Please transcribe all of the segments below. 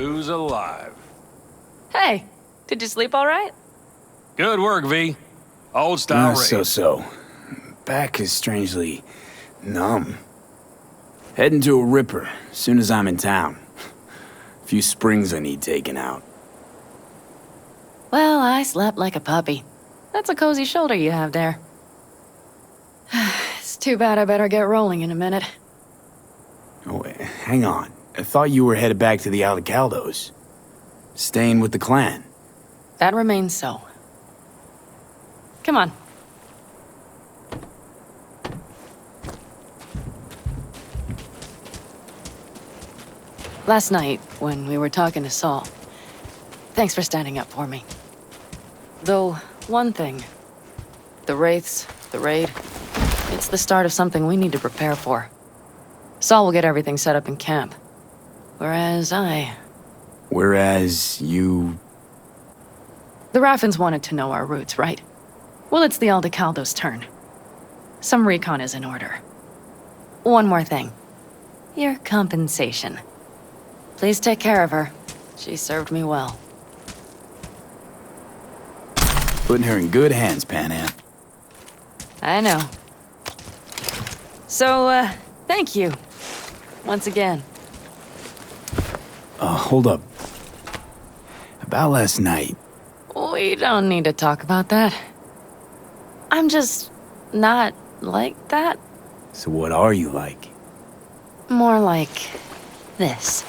who's alive. Hey, did you sleep all right? Good work, V. Old style raid. So. Back is strangely numb. Heading to a ripper as soon as I'm in town. A few springs I need taken out. Well, I slept like a puppy. That's a cozy shoulder you have there. It's too bad I better get rolling in a minute. Oh, hang on. I thought you were headed back to the Aldecaldos. Staying with the clan. That remains so. Come on. Last night, when we were talking to Saul, thanks for standing up for me. Though, one thing. The Wraiths, the raid, it's the start of something we need to prepare for. Saul will get everything set up in camp. Whereas you... The Raffins wanted to know our routes, right? Well, it's the Aldecaldos' turn. Some recon is in order. One more thing. Your compensation. Please take care of her. She served me well. Putting her in good hands, Panam. I know. So, thank you. Once again. Hold up. About last night. We don't need to talk about that. I'm just not like that. So what are you like? More like this.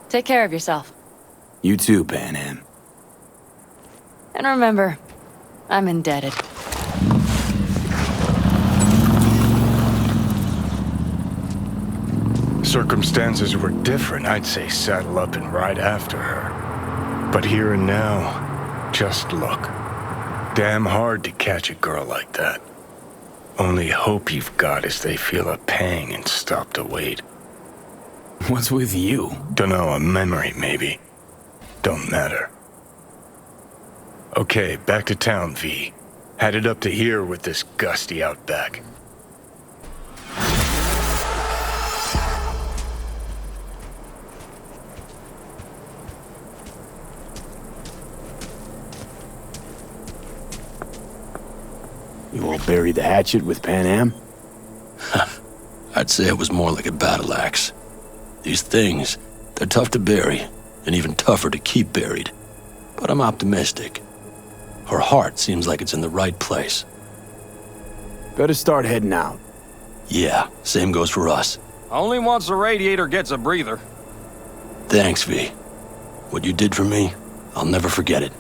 Take care of yourself. You too, Panam. And remember, I'm indebted. Circumstances were different, I'd say saddle up and ride after her. But here and now, just look. Damn hard to catch a girl like that. Only hope you've got is they feel a pang and stop to wait. What's with you? Dunno, a memory maybe. Don't matter. Okay, back to town, V. Headed up to here with this gusty outback. You all buried the hatchet with Panam? I'd say it was more like a battle axe. These things, they're tough to bury, and even tougher to keep buried. But I'm optimistic. Her heart seems like it's in the right place. Better start heading out. Yeah, same goes for us. Only once the radiator gets a breather. Thanks, V. What you did for me, I'll never forget it.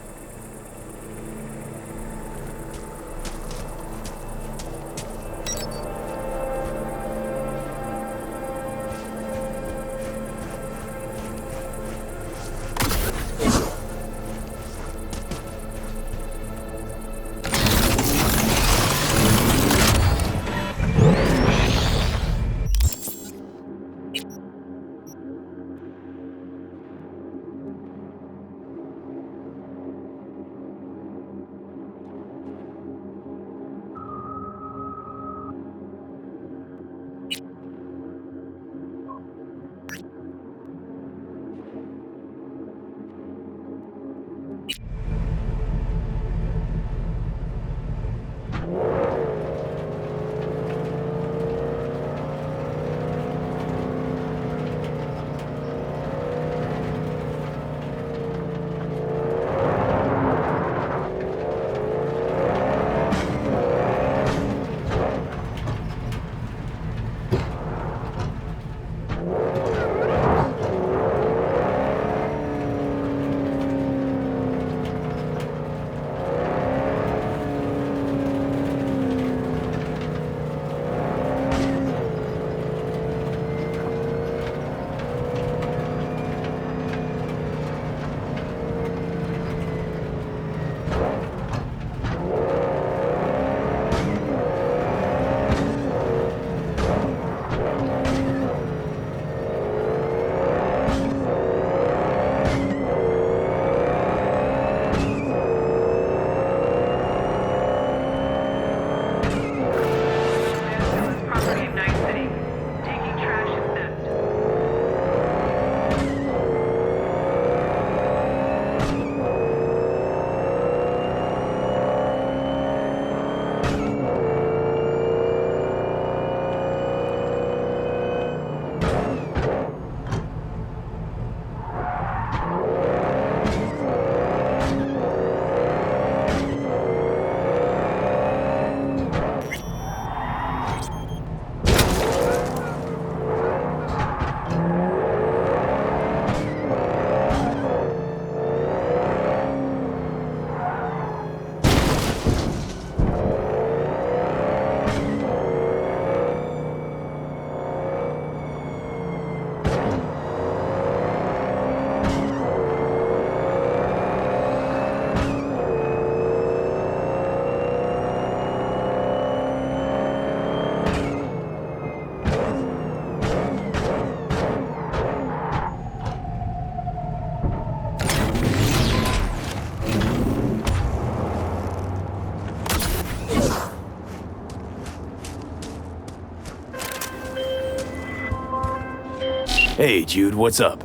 Hey, Jude, what's up?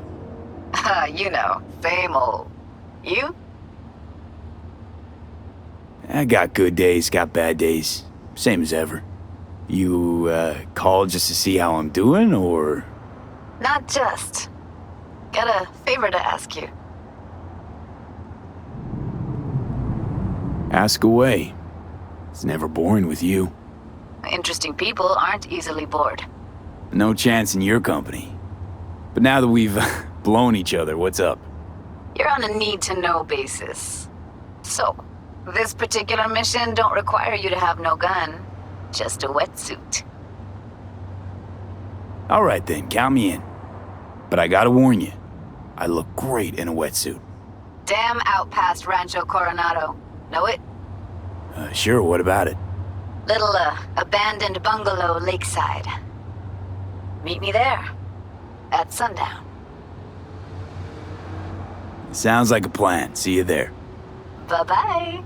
You know, same old. You? I got good days, got bad days. Same as ever. You, called just to see how I'm doing, or...? Not just. Got a favor to ask you. Ask away. It's never boring with you. Interesting people aren't easily bored. No chance in your company. But now that we've blown each other, what's up? You're on a need-to-know basis. So, this particular mission don't require you to have no gun. Just a wetsuit. Alright then, count me in. But I gotta warn you, I look great in a wetsuit. Damn out past Rancho Coronado. Know it? Sure, what about it? Little, abandoned bungalow lakeside. Meet me there. At sundown. Sounds like a plan. See you there. Bye-bye.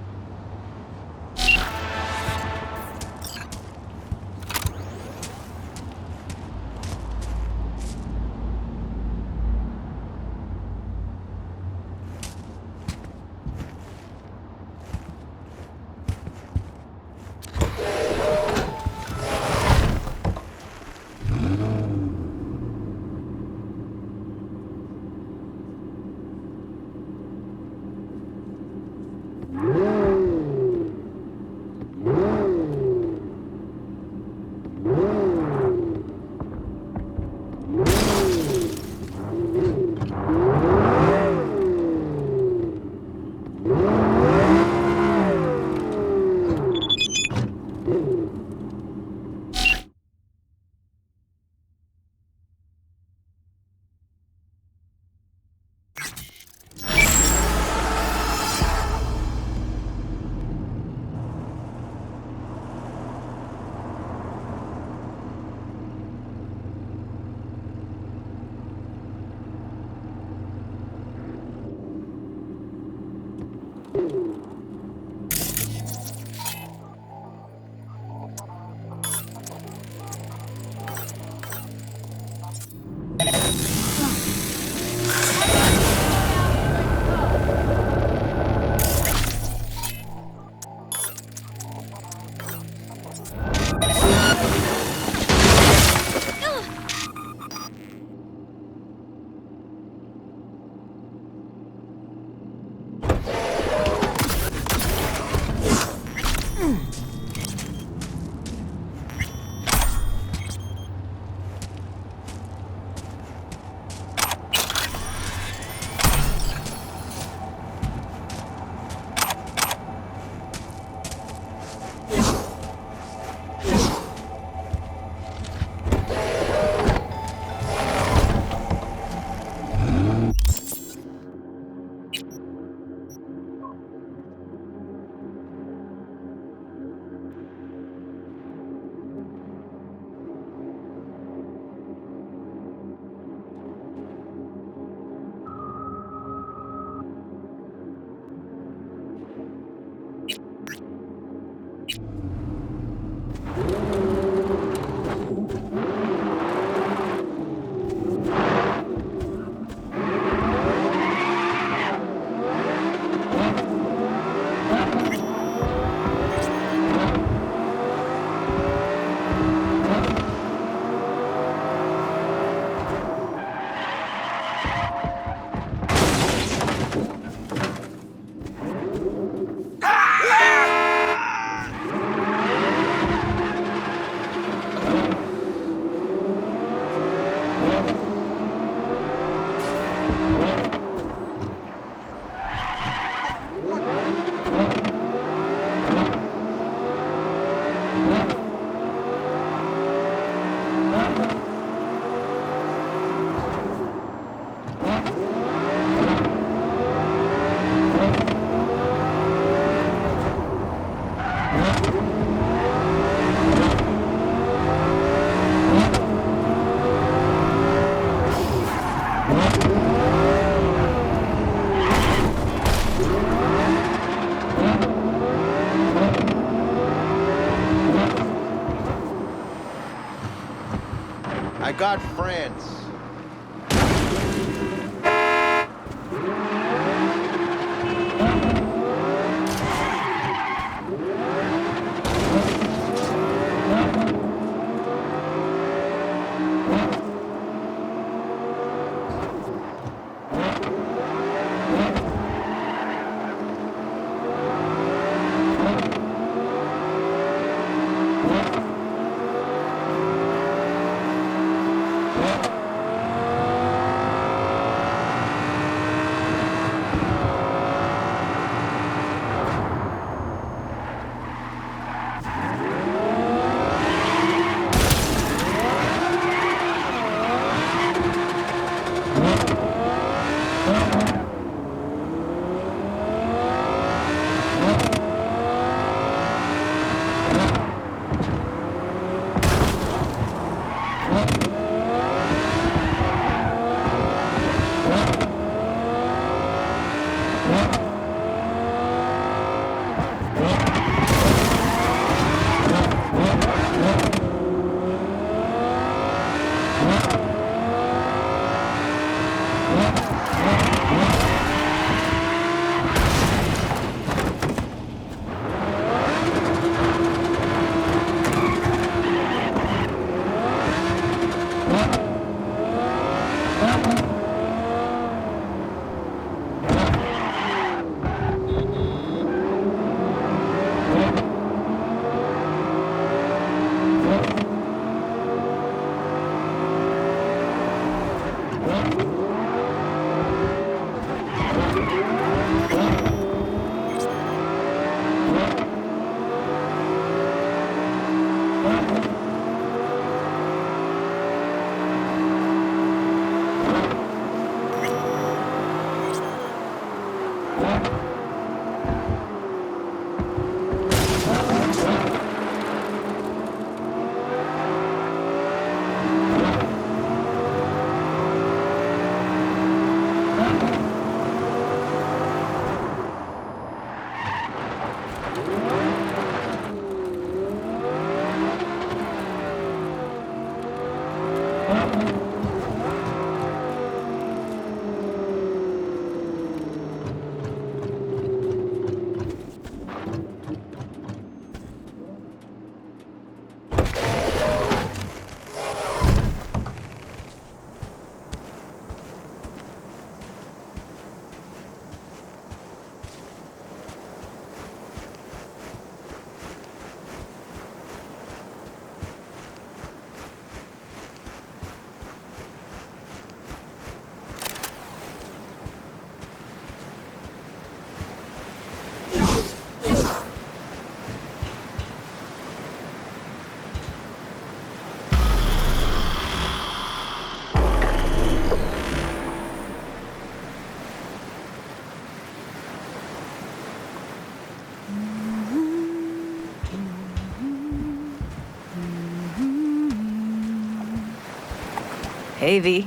I got friends. Hey, V.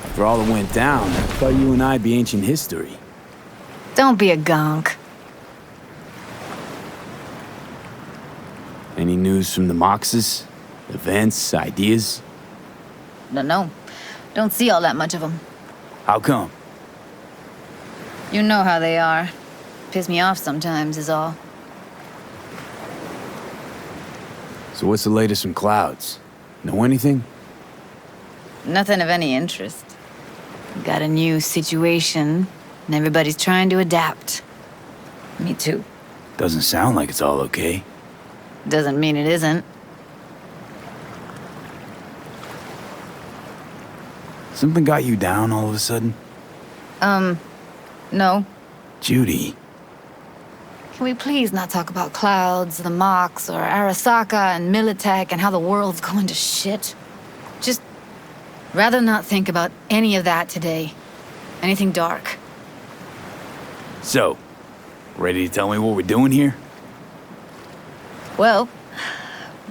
After all that went down, I thought you and I'd be ancient history. Don't be a gonk. Any news from the Moxes? Events, ideas? No. Don't see all that much of them. How come? You know how they are. Piss me off sometimes is all. So what's the latest from Clouds? Know anything? Nothing of any interest. Got a new situation, and everybody's trying to adapt. Me too. Doesn't sound like it's all okay. Doesn't mean it isn't. Something got you down all of a sudden? No. Judy. Can we please not talk about Clouds, the Mox, or Arasaka and Militech and how the world's going to shit? Just rather not think about any of that today. Anything dark. So, ready to tell me what we're doing here? Well,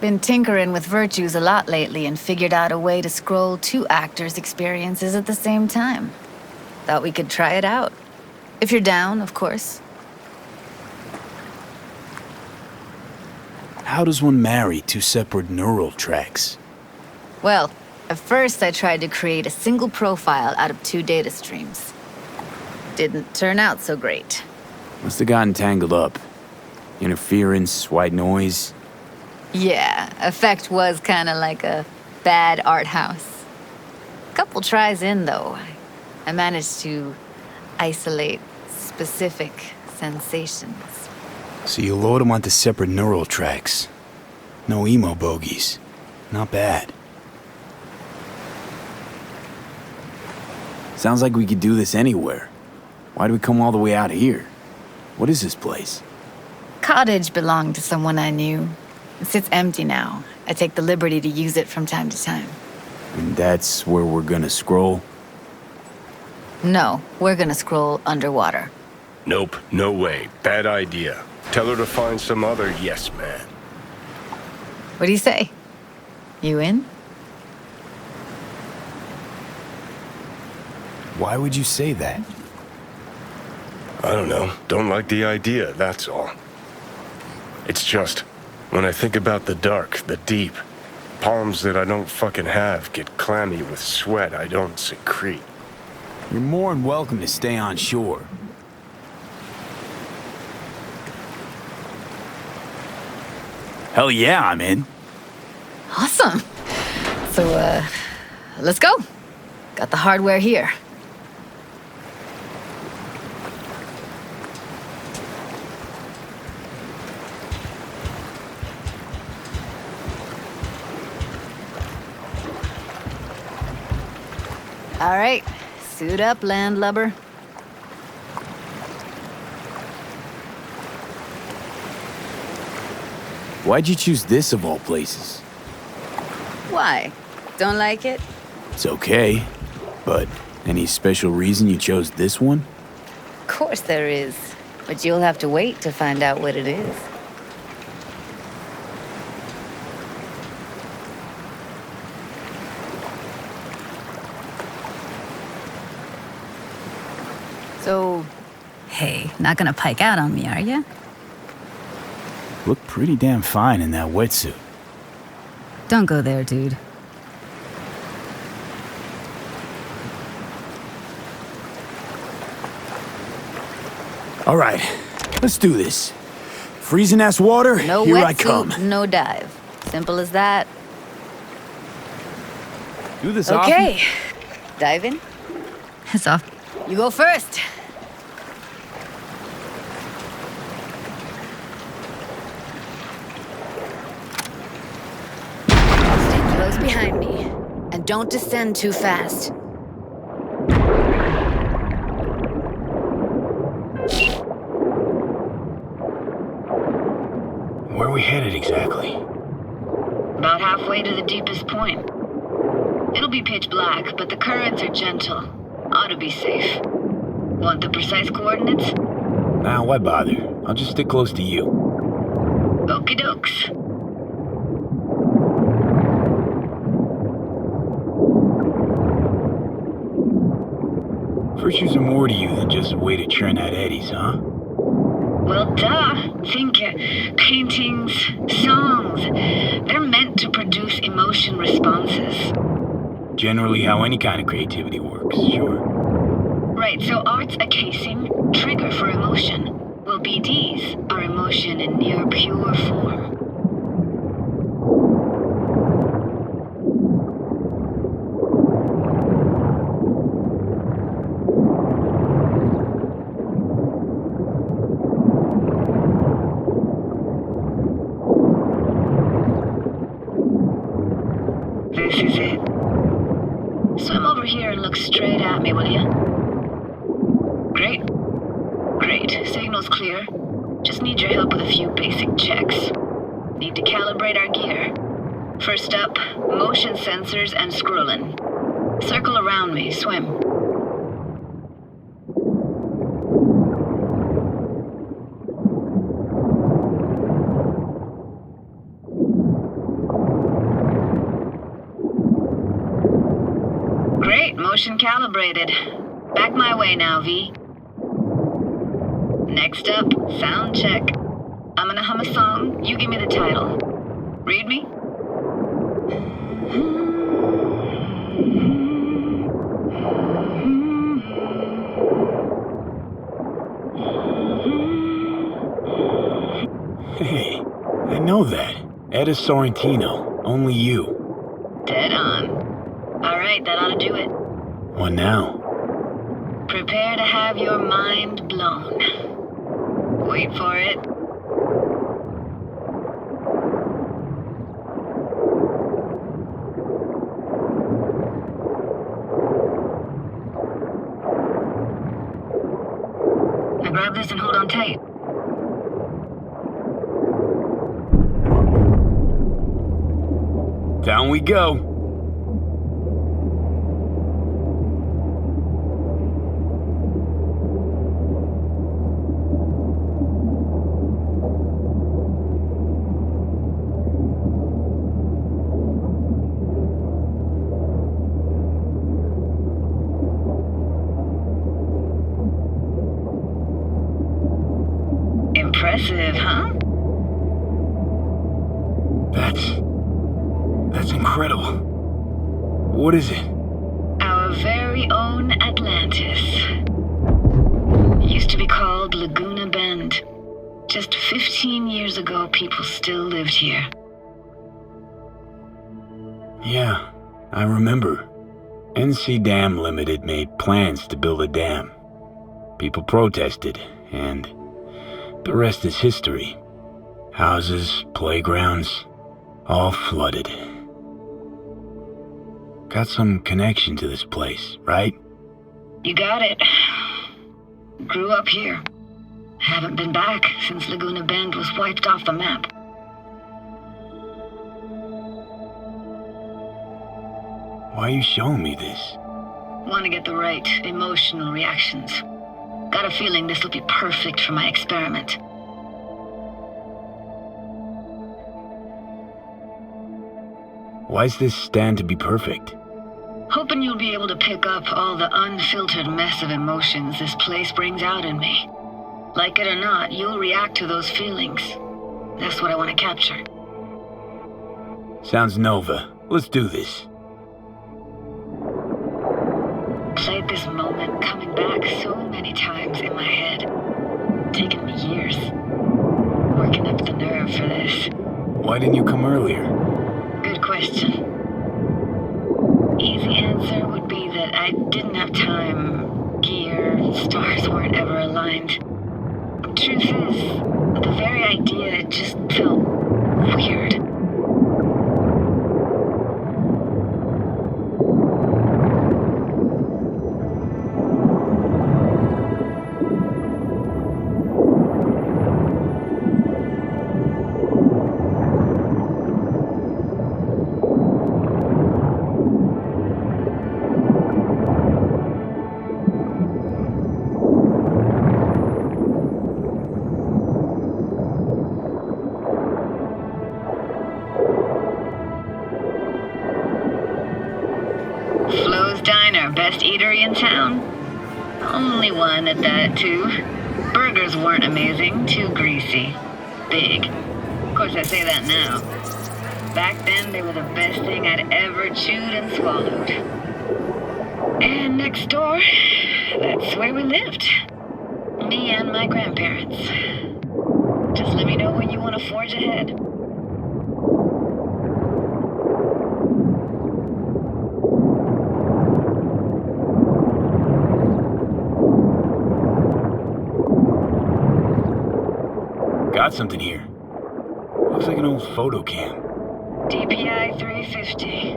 been tinkering with virtues a lot lately and figured out a way to scroll 2 actors' experiences at the same time. Thought we could try it out. If you're down, of course. How does one marry 2 separate neural tracks? Well, at first I tried to create a single profile out of 2 data streams. didn't turn out so great. Must have gotten tangled up. Interference, white noise. Yeah, effect was kind of like a bad art house. Couple tries in, though, I managed to isolate specific sensations. So you load them onto separate neural tracks. No emo bogies. Not bad. Sounds like we could do this anywhere. Why do we come all the way out here? What is this place? Cottage belonged to someone I knew. It sits empty now. I take the liberty to use it from time to time. And that's where we're gonna scroll? No, we're gonna scroll underwater. Nope, no way. Bad idea. Tell her to find some other yes man. What do you say? You in? Why would you say that? I don't know. Don't like the idea, that's all. It's just, when I think about the dark, the deep, palms that I don't fucking have get clammy with sweat I don't secrete. You're more than welcome to stay on shore. Hell yeah, I'm in. Awesome. So, let's go. Got the hardware here. All right, suit up, landlubber. Why'd you choose this of all places? Why? Don't like it? It's okay, but any special reason you chose this one? Of course there is, but you'll have to wait to find out what it is. So, hey, not gonna pike out on me, are ya? Look pretty damn fine in that wetsuit. Don't go there, dude. All right, let's do this. Freezing ass water, No here I come. wetsuit, no dive. Simple as that. Do this Okay. Dive in. It's off. You go first. Stay close behind me. And don't descend too fast. Where are we headed exactly? About halfway to the deepest point. It'll be pitch black, but the currents are gentle. Ought to be safe. Want the precise coordinates? Nah, why bother? I'll just stick close to you. Okie dokes. Virtues are more to you than just a way to churn out eddies, huh? Well, duh. Think paintings, songs. They're meant to produce emotion responses. Generally how any kind of creativity works, sure. Right, so art's a casing, trigger for emotion. Well, BDs are emotion in near pure form. This is it. Swim over here and look straight at me, will you? Great. Great. Signal's clear. Just need your help with a few basic checks. Need to calibrate our gear. First up, motion sensors and scrolling. Circle around me, swim. Great, motion calibrated. Back my way now, V. Next up, sound check. I'm gonna hum a song, you give me the title. Read me? Hey, I know that. Etta Sorrentino, only you. Dead on. Alright, that ought to do it. What now? Prepare to have your mind blown. Wait for it. Now grab this and hold on tight. Down we go. Impressive, huh? That's incredible. What is it? Our very own Atlantis. Used to be called Laguna Bend. Just 15 years ago, people still lived here. Yeah, I remember. NC Dam Limited made plans to build a dam. People protested, and the rest is history. Houses, playgrounds, all flooded. Got some connection to this place, right? You got it. Grew up here. Haven't been back since Laguna Bend was wiped off the map. Why are you showing me this? Want to get the right emotional reactions. Got a feeling this will be perfect for my experiment. Why's this stand to be perfect? Hoping you'll be able to pick up all the unfiltered mess of emotions this place brings out in me. Like it or not, you'll react to those feelings. That's what I want to capture. Sounds Nova. Let's do this. Played this moment coming back so many times in my head. Taken me years. Working up the nerve for this. Why didn't you come earlier? Good question. Easy answer would be that I didn't have time. Gear, stars weren't ever aligned. Truth is, the very idea just felt weird. Best eatery in town? Only one at that, too. Burgers weren't amazing, too greasy. Big. Of course, I say that now. Back then, they were the best thing I'd ever chewed and swallowed. And next door, that's where we lived. Me and my grandparents. Just let me know when you want to forge ahead. Got something here. Looks like an old photo cam. DPI 350.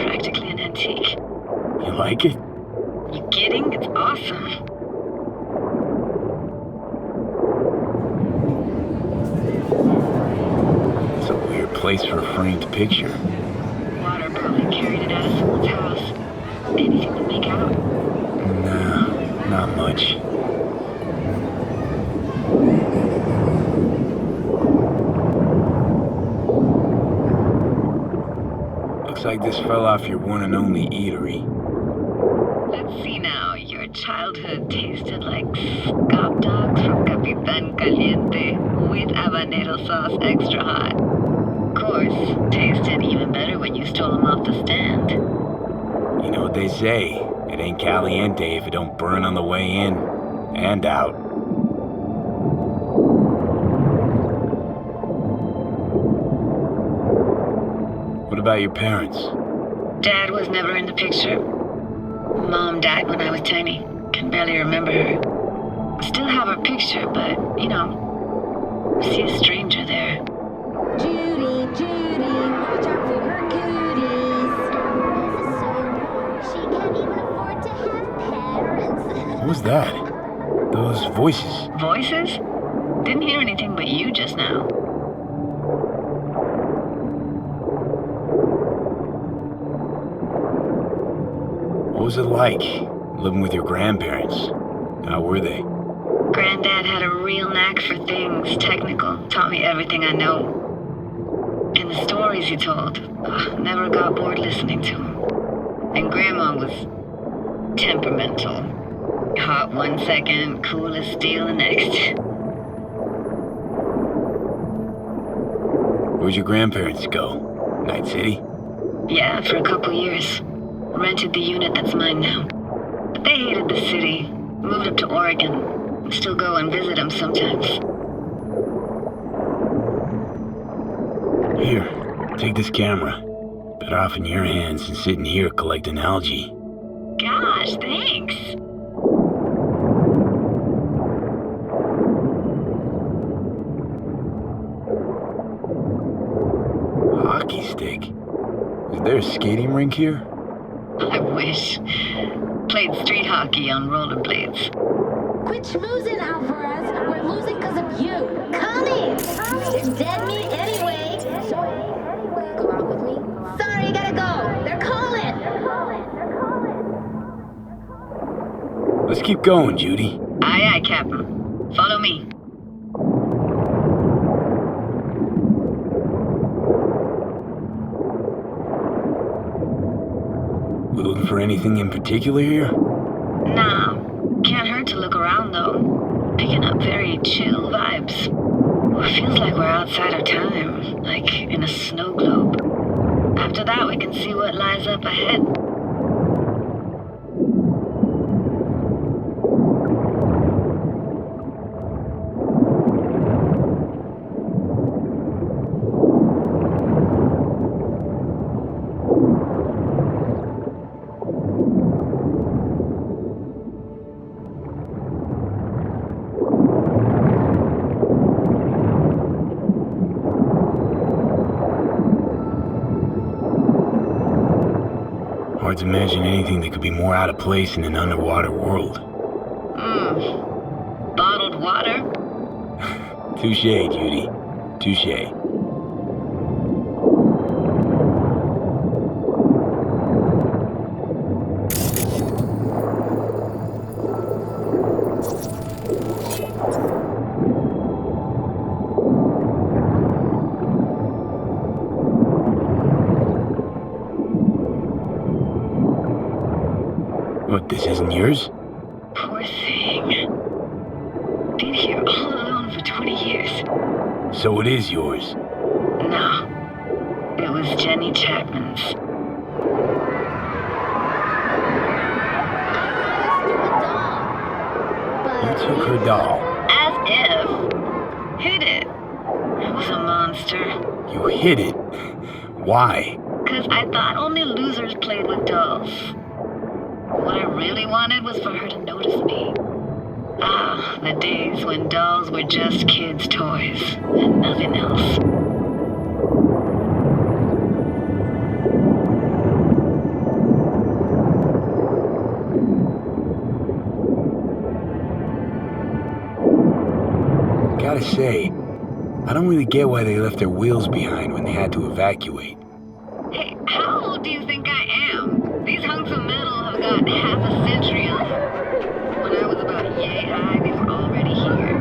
Practically an antique. You like it? You kidding? It's awesome. It's a weird place for a framed picture. Water probably carried it out of someone's house. Anything to make out? Nah, not much. Looks like this fell off your one and only eatery. Let's see now. Your childhood tasted like scop dogs from Capitan Caliente with habanero sauce extra hot. Of course, tasted even better when you stole them off the stand. You know what they say, it ain't caliente if it don't burn on the way in and out. about your parents? Dad was never in the picture. Mom died when I was tiny. Can barely remember her. Still have her picture, but, see a stranger there. Judy, watch out for her cooties. This is so poor. She can't even afford to have parents. What was that? Those voices. Voices? Didn't hear anything but you just now. What was it like, living with your grandparents? How were they? Granddad had a real knack for things technical. Taught me everything I know. And the stories he told, never got bored listening to him. And Grandma was temperamental. Hot one second, cool as steel the next. Where'd your grandparents go? Night City? Yeah, for a couple years. Rented the unit that's mine now. But they hated the city. Moved up to Oregon. Still go and visit them sometimes. Here, take this camera. Better off in your hands than sitting here collecting algae. Gosh, thanks. Hockey stick? Is there a skating rink here? I wish. Played street hockey on rollerblades. Quit schmoozing, Alvarez. We're losing because of you. Come in. You're dead meat anyway. Will you go out with me? Sorry, you gotta go. They're calling. Let's keep going, Judy. Aye, aye, Captain. Follow me. We looking for anything in particular here? Nah, can't hurt to look around though. Picking up very chill vibes. Feels like we're outside our time, like in a snow globe. After that, we can see what lies up ahead. Hard to imagine anything that could be more out of place in an underwater world. Bottled water? Touche, Judy. Touche. What, this isn't yours? Poor thing. Been here all alone for 20 years. So it is yours. No. It was Jenny Chapman's. You took her doll. As if. Hid it. I was a monster. You hid it. Why? 'Cause I thought only losers played with dolls. What I really wanted was for her to notice me. Ah, the days when dolls were just kids' toys and nothing else. Gotta say, I don't really get why they left their wheels behind when they had to evacuate. Hey, how old do you think I am? These hunks of metal have got half a century on them. When I was about yay high, they were already here.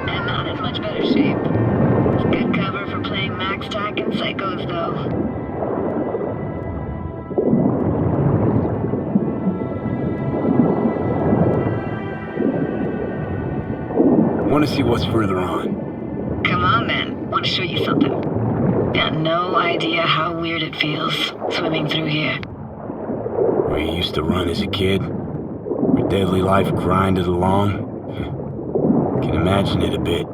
And not in much better shape. It's good cover for playing Max Tack and Psychos, though. Want to see what's further on? Come on, then. Want to show you something. Got no idea how weird it feels, swimming through here. Where you used to run as a kid? Where daily life grinded along? Can imagine it a bit.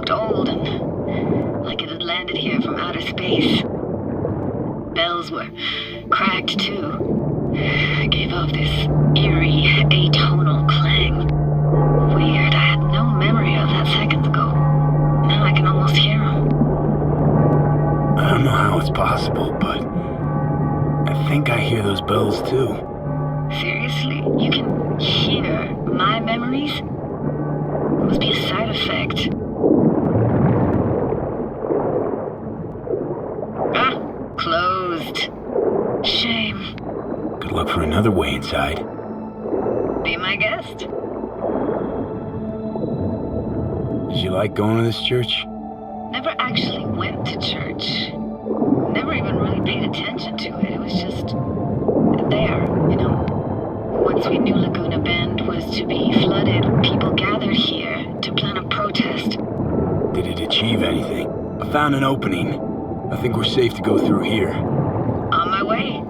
looked old and like it had landed here from outer space. Bells were cracked too. It gave off this eerie, atonal clang. Weird, I had no memory of that seconds ago. Now I can almost hear them. I don't know how it's possible, but I think I hear those bells too. Seriously? You can hear my memories? It must be a side effect. Ah, closed. Shame. Good luck for another way inside. Be my guest. Did you like going to this church? Never actually went to church. Never even really paid attention to it. It was just there, you know. Once we knew Laguna Bend was to be flooded, people gathered here to plan a protest. Did it achieve anything? I found an opening. I think we're safe to go through here. On my way.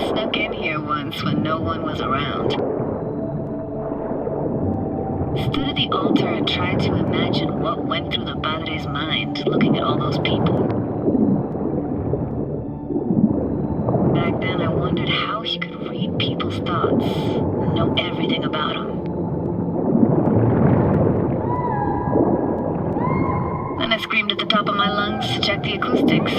Snuck in here once when no one was around. Stood at the altar and tried to imagine what went through the padre's mind looking at all those people. Back then I wondered how he could read people's thoughts and know everything about them. Then I screamed at the top of my lungs to check the acoustics.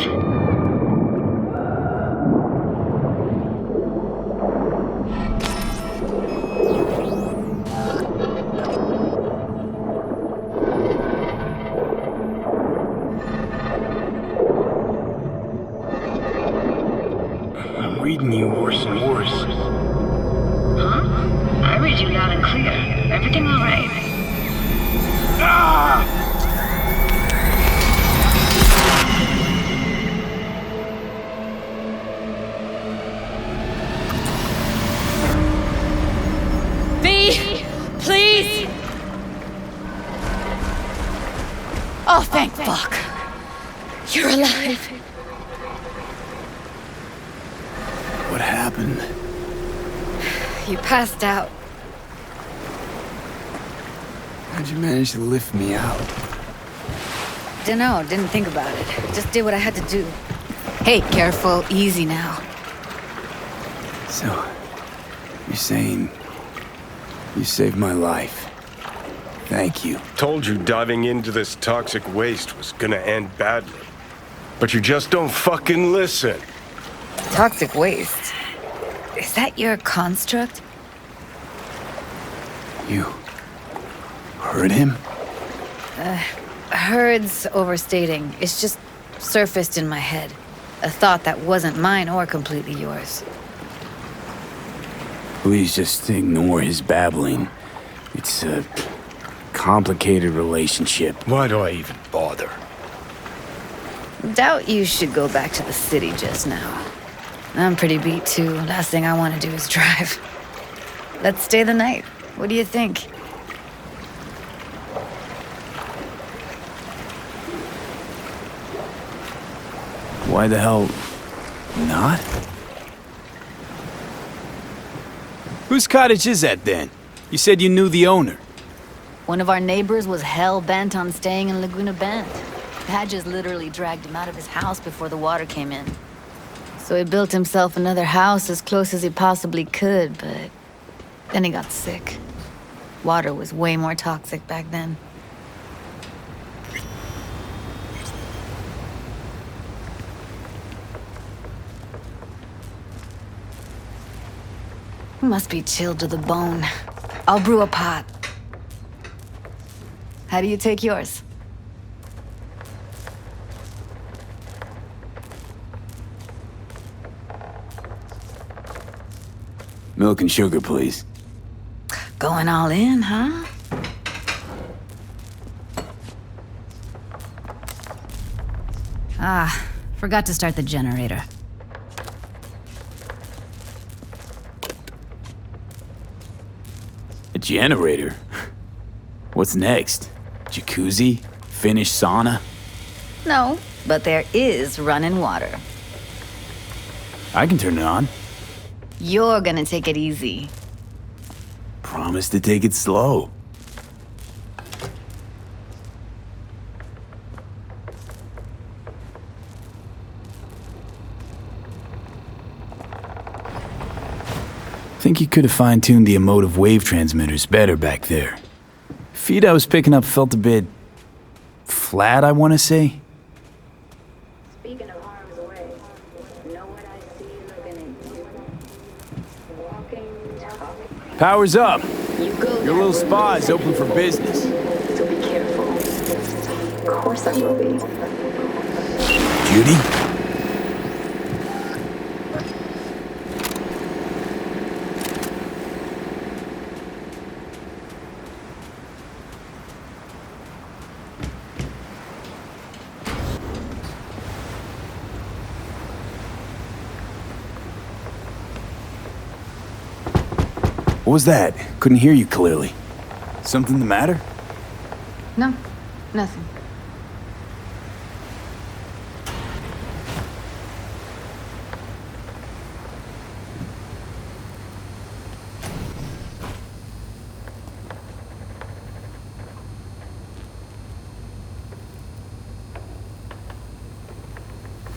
I'm reading you worse and worse. Huh? I read you loud and clear. Everything all right? Ah! V! Please! Oh, thank fuck. You're alive. What happened? You passed out. How'd you manage to lift me out? Dunno, didn't think about it. Just did what I had to do. Hey, careful, easy now. So, you're saying you saved my life. Thank you. Told you diving into this toxic waste was gonna end badly. But you just don't fucking listen. Toxic waste. Is that your construct? You heard him? Heard's overstating. It's just surfaced in my head. A thought that wasn't mine or completely yours. Please just ignore his babbling. It's a complicated relationship. Why do I even bother? Doubt you should go back to the city just now. I'm pretty beat too. Last thing I want to do is drive. Let's stay the night. What do you think? Why the hell not? Whose cottage is that then? You said you knew the owner. One of our neighbors was hell-bent on staying in Laguna Bend. Badges literally dragged him out of his house before the water came in. So he built himself another house as close as he possibly could, but then he got sick. Water was way more toxic back then. Must be chilled to the bone. I'll brew a pot. How do you take yours? Milk and sugar, please. Going all in, huh? Ah, forgot to start the generator. A generator? What's next? Jacuzzi? Finnish sauna? No, but there is running water. I can turn it on. You're gonna take it easy. Promise to take it slow. Think you could have fine-tuned the emotive wave transmitters better back there. Feed I was picking up felt a bit flat, I want to say. Speaking of harm's way, know what I see looking at you? Walking, talking. Power's up. You go. Your little spa is open for business. So be careful. Of course I will be. Judy? What was that? Couldn't hear you clearly. Something the matter? No, nothing.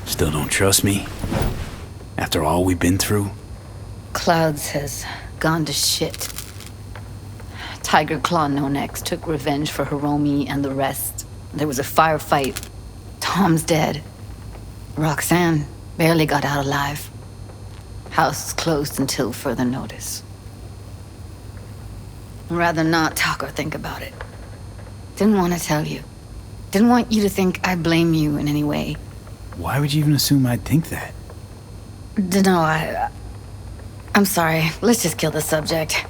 Still don't trust me? After all we've been through? Clouds has gone to shit. Tiger Claw No Necks took revenge for Hiromi and the rest. There was a firefight. Tom's dead. Roxanne barely got out alive. House is closed until further notice. I'd rather not talk or think about it. Didn't want to tell you. Didn't want you to think I blame you in any way. Why would you even assume I'd think that? Dunno, I'm sorry. Let's just kill the subject.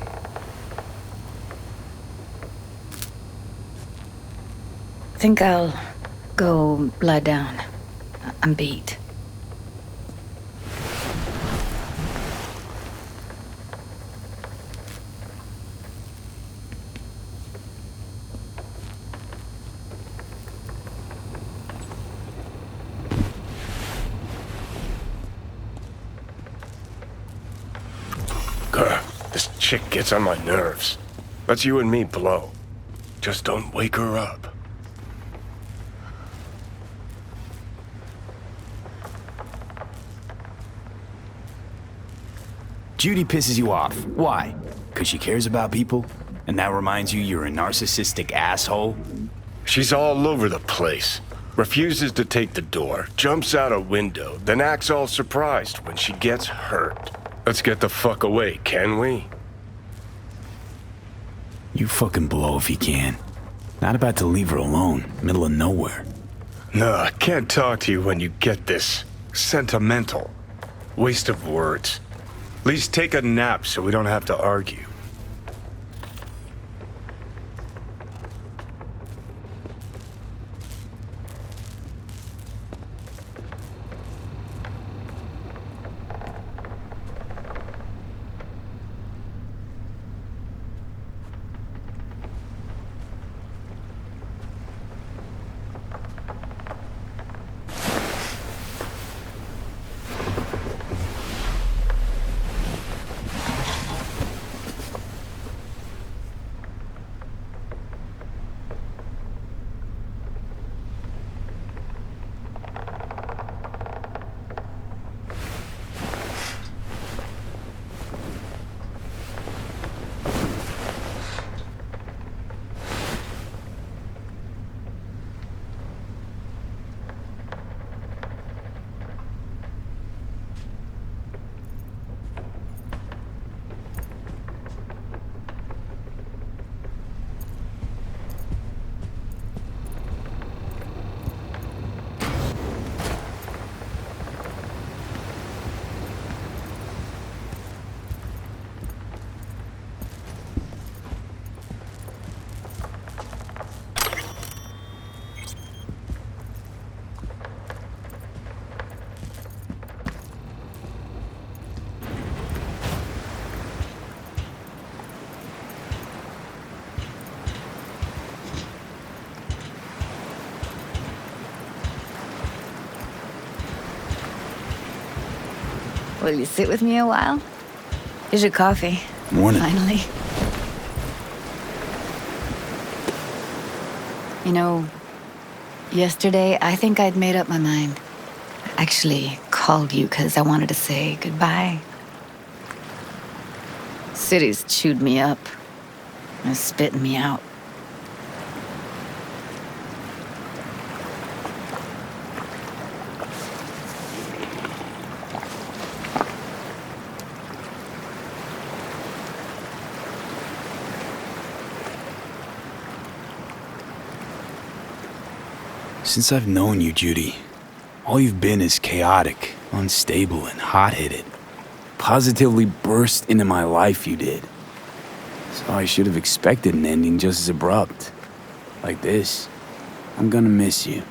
Think I'll go lie down. I'm beat. This chick gets on my nerves. Let's you and me blow. Just don't wake her up. Judy pisses you off. Why? Because she cares about people? And that reminds you you're a narcissistic asshole? She's all over the place. Refuses to take the door, jumps out a window, then acts all surprised when she gets hurt. Let's get the fuck away, can we? You fucking blow if you can. Not about to leave her alone, middle of nowhere. No, I can't talk to you when you get this sentimental. Waste of words. At least take a nap so we don't have to argue. Will you sit with me a while? Here's your coffee. Morning. Finally. You know, yesterday I think I'd made up my mind. I actually called you because I wanted to say goodbye. City's chewed me up. It's spitting me out. Since I've known you, Judy, all you've been is chaotic, unstable, and hot-headed. Positively burst into my life, you did. So I should have expected an ending just as abrupt. Like this. I'm gonna miss you.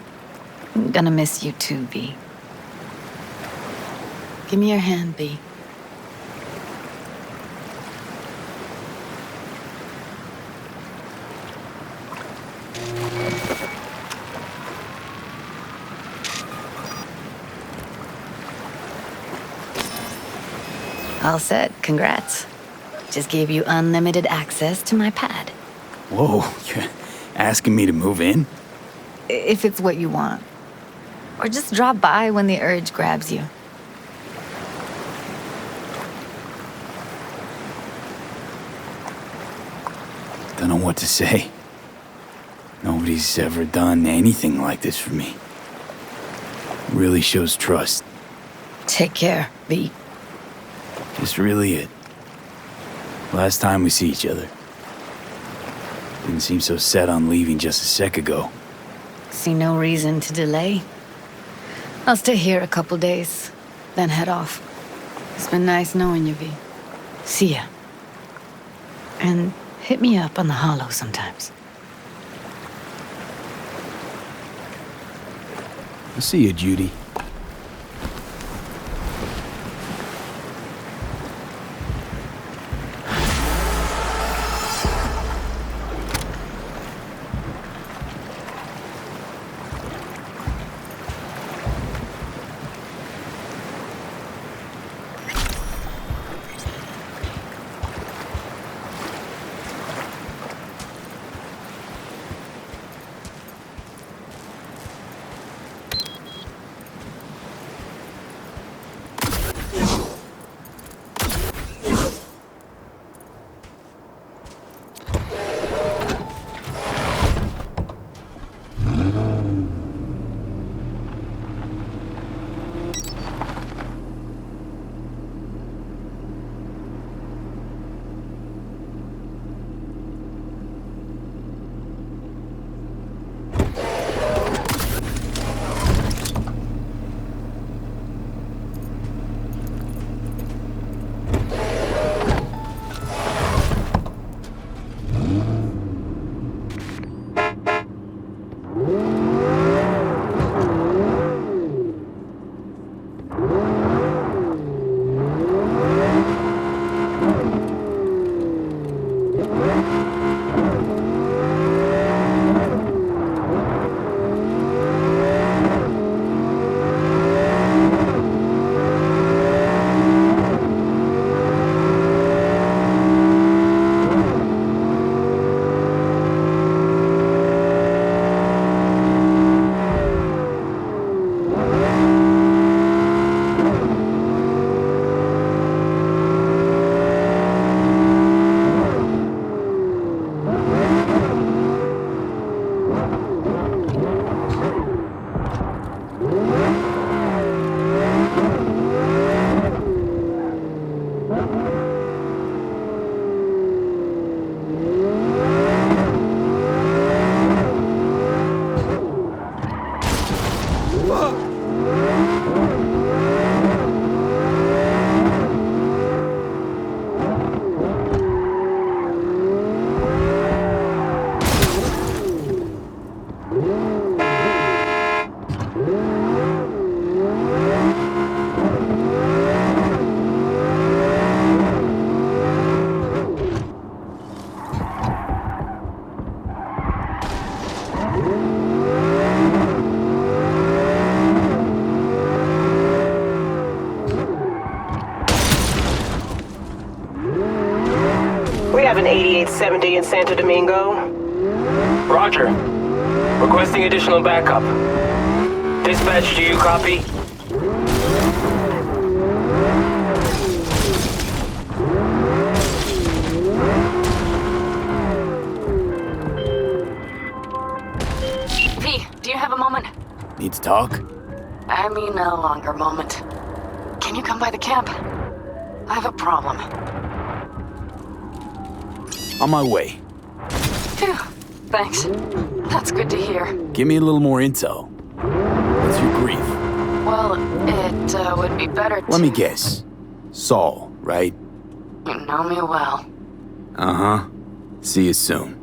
I'm gonna miss you too, V. Give me your hand, V. All set. Congrats. Just gave you unlimited access to my pad. Whoa, you're asking me to move in? If it's what you want. Or just drop by when the urge grabs you. Don't know what to say. Nobody's ever done anything like this for me. Really shows trust. Take care, V. Just really it. Last time we see each other. Didn't seem so set on leaving just a sec ago. See no reason to delay. I'll stay here a couple days, then head off. It's been nice knowing you, V. See ya. And hit me up on the holo sometimes. I'll see you, Judy. We have an 8870 in Santo Domingo. Roger. Requesting additional backup. Dispatch, do you copy? V, do you have a moment? Need to talk? I mean a longer moment. Can you come by the camp? I have a problem. On my way. Phew, thanks. That's good to hear. Give me a little more intel. What's your grief? Well, it would be better to... Let me guess. Saul, right? You know me well. Uh-huh. See you soon.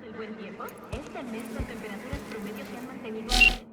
Del buen tiempo, este mes las temperaturas promedio se han mantenido